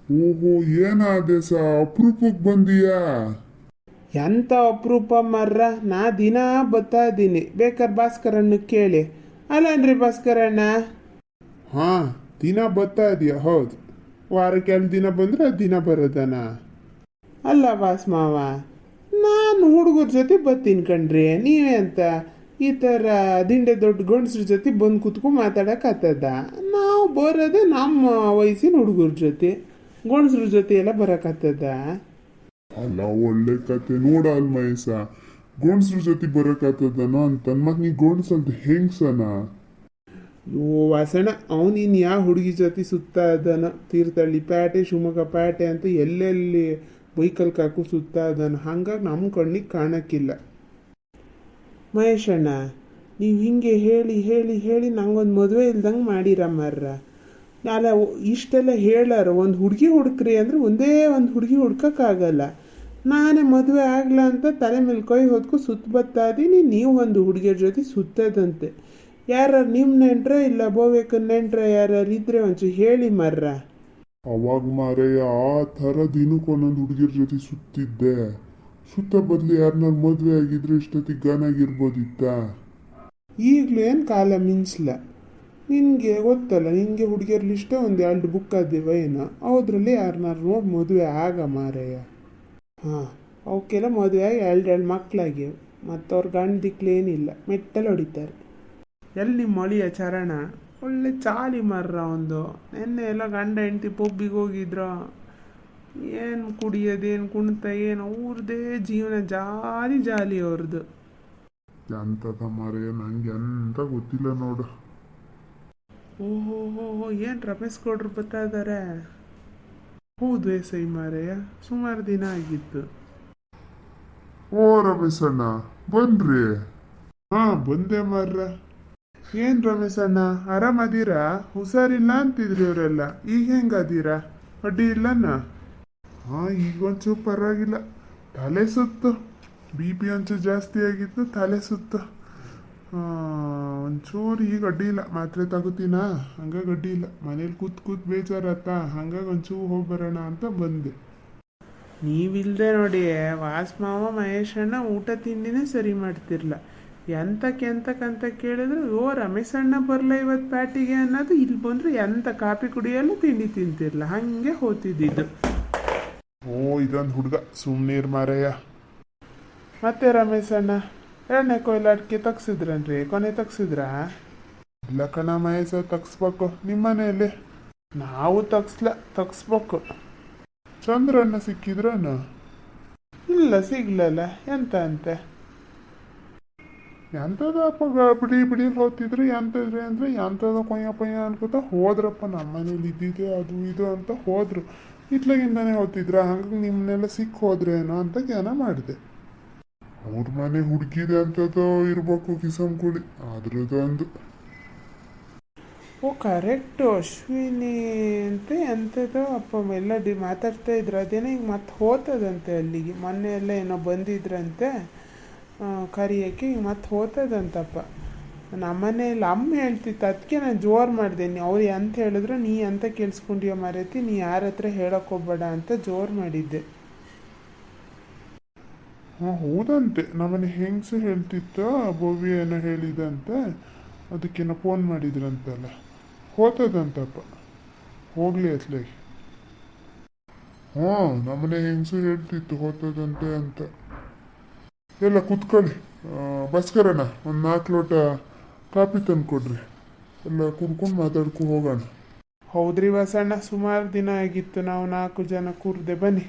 ಓಹೋ, ಏನಾದೆ ಅಪರೂಪಕ್ಕೆ ಬಂದೀಯಾ? ಎಂಥ ಅಪರೂಪ ಮರ್ರ. ನಾ ದಿನ ಬತ್ತಾ ಇದ್ದೀನಿ, ಬೇಕಾದ್ರೆ ಭಾಸ್ಕರಣ್ಣ ಕೇಳಿ. ಅಲ್ಲನ್ರಿ ಭಾಸ್ಕರಣ್ಣ. ಹಾ, ದಿನ ಬರ್ತಾ ಇದೀಯ? ಹೌದು. ವಾರಕ್ಕೆ 2 ದಿನ ಬಂದ್ರೆ ದಿನ ಬರೋದನ? ಅಲ್ಲ ಬಾಸ್ ಮಾವ, ನಾನು ಹುಡುಗರ ಜೊತೆ ಬರ್ತೀನಿ ಕಣ್ರಿ. ನೀವೇ ಅಂತ ಈ ಥರ ದಿಂಡೆ ದೊಡ್ಡ ಗಂಡಸ್ರ ಜೊತೆ ಬಂದು ಕುತ್ಕೊಂಡು ಮಾತಾಡೋಕ್ಕಾಗ್ತದ? ನಾವು ಬರೋದೇ ನಮ್ಮ ವಯಸ್ಸಿನ ಹುಡುಗರ ಜೊತೆ, ಗಂಡಸ್ರ ಜೊತೆ ಎಲ್ಲ ಬರೋಕ್ಕಾಗ್ತದ? ಅಲ್ಲ, ಒಳ್ಳೆ ಕತೆ ನೋಡ ಅಲ್ ಮಹೇಶ. ಗೋಣ್ಸ್ರ ಜೊತೆ ಬರಕಾತದನ ಅಂತ ಮತ್ ನೀ ಗೋಣ್ಸಲ್ದ ಹೆಂಗ್ಸನ? ಯೋ ವಾಸಣ, ಅವನು ಇನ್ನು ಯಾವ ಹುಡುಗಿ ಜೊತೆ ಸುತ್ತಾ ಇದ್ದಾನ? ತೀರ್ಥಹಳ್ಳಿ ಪ್ಯಾಟೆ, ಶಿವಮೊಗ್ಗ ಪ್ಯಾಟೆ ಅಂತ ಎಲ್ಲೆಲ್ಲಿ ಬೈಕಲ್ ಕಾಕು ಸುತ್ತಾ ಇದ್ದಾನ. ಹಂಗಾಗಿ ನಮ್ಮ ಕಣ್ಣಿಗೆ ಕಾಣಕ್ಕಿಲ್ಲ. ಮಹೇಶಣ್ಣ, ನೀವು ಹಿಂಗೆ ಹೇಳಿ ಹೇಳಿ ಹೇಳಿ ನಂಗೊಂದು ಮದುವೆ ಇಲ್ದಂಗೆ ಮಾಡಿರಮ್ಮರ್ರ. ನಾಳೆ ಇಷ್ಟೆಲ್ಲ ಹೇಳಾರ ಒಂದು ಹುಡುಗಿ ಹುಡುಕ್ರಿ ಅಂದರೆ ಒಂದೇ ಒಂದು ಹುಡುಗಿ ಹುಡ್ಕೋಕ್ಕಾಗಲ್ಲ. ನಾನೇ ಮದುವೆ ಆಗ್ಲ ಅಂತ ತಲೆ ಮೇಲೆ ಕೈ ಹೊತ್ಕೊ ಸುತ್ತ ಬರ್ತಾ ಇದ್ದೀನಿ. ನೀವು ಒಂದು ಹುಡುಗಿಯರ ಜೊತೆ ಸುತ್ತದಂತೆ. ಯಾರು ನಿಮ್ಮ ನೆಂಟ್ರೆ ಇಲ್ಲ ಬೋಬೇಕನ್ ನೆಂಟ್ರೆ ಯಾರು ಇದ್ರೆ ಒಂಚೂರು ಹೇಳಿ ಮರ್ರ. ಅವಾಗ ಮಾರಯ್ಯ ಆ ಥರ ದಿನಕ್ಕೆ ಒಂದೊಂದು ಹುಡುಗಿರ ಜೊತೆ ಸುತ್ತಿದ್ದೆ. ಸುತ್ತ ಬದಲು ಯಾರನ್ನ ಮದುವೆ ಆಗಿದ್ರೆ ಇಷ್ಟೊತ್ತಿಗೆ ಗಾನಾಗಿರ್ಬೋದಿತ್ತ? ಈಗಲೇನು ಕಾಲ ಮಿಂಚಲ್ಲ. ನಿನಗೆ ಗೊತ್ತಲ್ಲ, ನಿನಗೆ ಹುಡುಗಿಯರ್ ಲಿಷ್ಟ ಒಂದು 2 ಬುಕ್ ಆದೇವ ಏನೋ, ಅದ್ರಲ್ಲಿ ಯಾರನ್ನಾರು ನೋಡಿ ಮದುವೆ ಆಗ ಮಾರಯ್ಯ. ಹಾಂ, ಅವಕ್ಕೆಲ್ಲ ಮದುವೆ ಆಗಿ 2 ಮಕ್ಕಳಾಗ್ಯವು. ಮತ್ತು ಅವ್ರ ಗಂಡ ದಿಕ್ಲೇನಿಲ್ಲ, ಮೆಟ್ಟಲ್ಲಿ ಹೊಡಿತಾರೆ. ಎಲ್ಲಿ ನಿಮ್ಮ ಮಳಿಯ ಚರಣ ಒಳ್ಳೆ ಚಾಲಿ ಮರ್ರ. ಒಂದು ನೆನ್ನೆ ಎಲ್ಲ ಗಂಡ ಹೆಂಡತಿ ಪಬ್ಬಿಗೆ ಹೋಗಿದ್ರ. ಏನು ಕುಡಿಯೋದೇನು ಕುಣಿತ ಏನು, ಅವ್ರದ್ದೇ ಜೀವನ ಜಾಲಿ ಜಾಲಿ ಅವ್ರದ್ದು. ಎಂತದ ಮಾರಯ್ಯ, ನಂಗೆ ಎಂತ ಗೊತ್ತಿಲ್ಲ ನೋಡು. ಓಹೋ ಹೋ, ಏನು ರಮೇಶ್ ಗೌಡ್ರು ಬರ್ತಾ ಇದ್ದಾರೆ? ಹೌದು ಸೈ ಮಾರಯ್ಯ, ಸುಮಾರು ದಿನ ಆಗಿತ್ತು. ಓ ರಮೇಶಣ್ಣ, ಬನ್ರಿ. ಹಾ, ಬಂದೆ ಮಾರ್ರ. ಏನು ರಮೇಶ್ ಅಣ್ಣ, ಆರಾಮದೀರಾ? ಹುಷಾರಿಲ್ಲ ಅಂತಿದ್ರಿ ಇವರೆಲ್ಲ, ಈಗ ಹೆಂಗದೀರಾ? ಅಡ್ಡಿ ಇಲ್ಲಣ್ಣ? ಹಾ, ಈಗ ಒಂಚೂರು ಪರವಾಗಿಲ್ಲ. ತಲೆ ಸುತ್ತು, BP ಒಂಚೂರು ಜಾಸ್ತಿ ಆಗಿತ್ತು, ತಲೆ ಸುತ್ತು. ಒಂಚೂರು ಈಗ ಅಡ್ಡಿ ಇಲ್ಲ. ಮಾತ್ರೆ ತಗೋತೀನಾ, ಹಂಗಾಗಿ ಅಡ್ಡಿ ಇಲ್ಲ. ಮನೇಲಿ ಕೂತ್ ಬೇಜಾರತ್ತ, ಹಂಗಾಗಿ ಒಂಚೂರು ಹೋಗಿ ಬರೋಣ ಅಂತ ಬಂದೆ. ನೀವಿಲ್ಲದೆ ನೋಡಿ ವಾಸ್ ಮಾವ ಮಹೇಶಣ್ಣ ಊಟ ತಿಂಡಿನೇ ಸರಿ ಮಾಡ್ತಿರ್ಲ. ಎಂತಕ್ಕಂತ ಕೇಳಿದ್ರು, ಓ ರಮೇಶ್ ಅಣ್ಣ ಬರಲ್ಲ ಇವತ್ತು ಪ್ಯಾಟಿಗೆ ಅನ್ನೋದು. ಇಲ್ಲಿ ಬಂದರೆ ಎಂಥ ಕಾಫಿ ಕುಡಿಯಲ್ಲ, ತಿಂಡಿ ತಿಂತಿರ್ಲ, ಹಾಗೆ ಹೋಗ್ತಿದ್ದಿದ್ದು. ಓ, ಇದೊಂದು ಹುಡುಗ ಸುಮ್ಮನೀರ್ ಮಾರಯ್ಯ. ಮತ್ತೆ ರಮೇಶ್ ಅಣ್ಣ 2ನೇ ಕೊಯ್ಲಾಟಕ್ಕೆ ತಗ್ಸಿದ್ರನ್ರಿ? ಕೊನೆ ತಗ್ಸಿದ್ರಾ? ಇಲ್ಲ ಕಣ ಮಹೇಶ, ತಗ್ಸ್ಬೇಕು. ನಿಮ್ಮನೆಯಲ್ಲಿ? ನಾವು ತಗ್ಸ್ಬೇಕು. ಚಂದ್ರಣ್ಣ ಸಿಕ್ಕಿದ್ರಣ್ಣ? ಇಲ್ಲ, ಸಿಗ್ಲಲ್ಲ. ಎಂತ ಅಂತೆ? ಎಂಥದಪ್ಪ, ಬಿಡಿ ಹೋಗ್ತಿದ್ರು. ಎಂತದ್ರಿ ಅಂದರೆ ಎಂಥದ ಕೊಯ್ಯ ಅನ್ಕೋತ ಹೋದ್ರಪ್ಪ. ನಮ್ಮ ಮನೇಲಿ ಇದ್ದಿದೆ ಅದು ಇದು ಅಂತ ಹೋದ್ರು. ಇತ್ಲಾಗಿಂದಾನೆ ಹೋಗ್ತಿದ್ರ, ಹಂಗಾಗಿ ನಿಮ್ಮನ್ನೆಲ್ಲ ಸಿಕ್ಕ ಹೋದ್ರೇನೋ ಅಂತ ಜ್ಞಾನ ಮಾಡಿದೆ. ಅವ್ರ ಮನೆ ಹುಡುಕಿದೆ ಅಂತದೋ ಇರ್ಬೇಕು, ಕಿಸಂಕುಳಿ ಅದ್ರದ್ದೊಂದು. ಓ ಕರೆಕ್ಟು, ಅಶ್ವಿನಿ ಅಂತೆ ಎಂಥದೋ ಅಪ್ಪ ಎಲ್ಲ ಮಾತಾಡ್ತಾ ಇದ್ರು. ಅದೇನೋ ಈಗ ಮತ್ತೆ ಹೋಗ್ತದಂತೆ ಅಲ್ಲಿಗೆ. ಮೊನ್ನೆ ಎಲ್ಲ ಏನೋ ಬಂದಿದ್ರಂತೆ ಕರಿಯೋಕ್ಕೆ, ಈಗ ಮತ್ತೆ ಹೋಗ್ತದಂತಪ್ಪ. ನಮ್ಮನೇಲಿ ಅಮ್ಮ ಹೇಳ್ತಿತ್ತು, ಅದಕ್ಕೆ ನಾನು ಜೋರು ಮಾಡಿದೆ. ಅವ್ರು ಎಂತ ಹೇಳಿದ್ರು ನೀ ಅಂತ ಕೇಳಿಸ್ಕೊಂಡ್ಯೋ ಮಾರೈತಿ, ನೀ ಯಾರ ಹತ್ರ ಹೇಳಕ್ಕೆ ಹೋಗ್ಬೇಡ ಅಂತ ಜೋರು ಮಾಡಿದ್ದೆ. ಹಾಂ, ಹೌದಂತೆ. ನಮ್ಮನೆ ಹೆಂಗಸು ಹೇಳ್ತಿತ್ತು, ಬೋವಿ ಏನೋ ಹೇಳಿದಂತೆ. ಅದಕ್ಕೇನೋ ಫೋನ್ ಮಾಡಿದ್ರಂತಲ್ಲ, ಹೋಗ್ತದಂತಪ್ಪ. ಹೋಗ್ಲಿ ಅತ್ಲಾಗಿ. ಹಾಂ, ನಮ್ಮನೆ ಹೆಂಗಸು ಹೇಳ್ತಿತ್ತು ಹೋಗ್ತದಂತೆ ಅಂತ. ಎಲ್ಲ ಕುತ್ಕೊಳ್ಳಿ. ಭಾಸ್ಕರಣ್ಣ, ಒಂದು 4 ಲೋಟ ಕಾಫಿ ತಂದು ಕೊಡ್ರಿ. ಎಲ್ಲ ಕುಡ್ಕೊಂಡು ಮಾತಾಡ್ಕೊ ಹೋಗೋಣ. ಹೌದ್ರಿ ವಾಸಣ್ಣ, ಸುಮಾರು ದಿನ ಆಗಿತ್ತು ನಾವು 4 ಜನ ಕೂರ್ದೆ. ಬನ್ನಿ.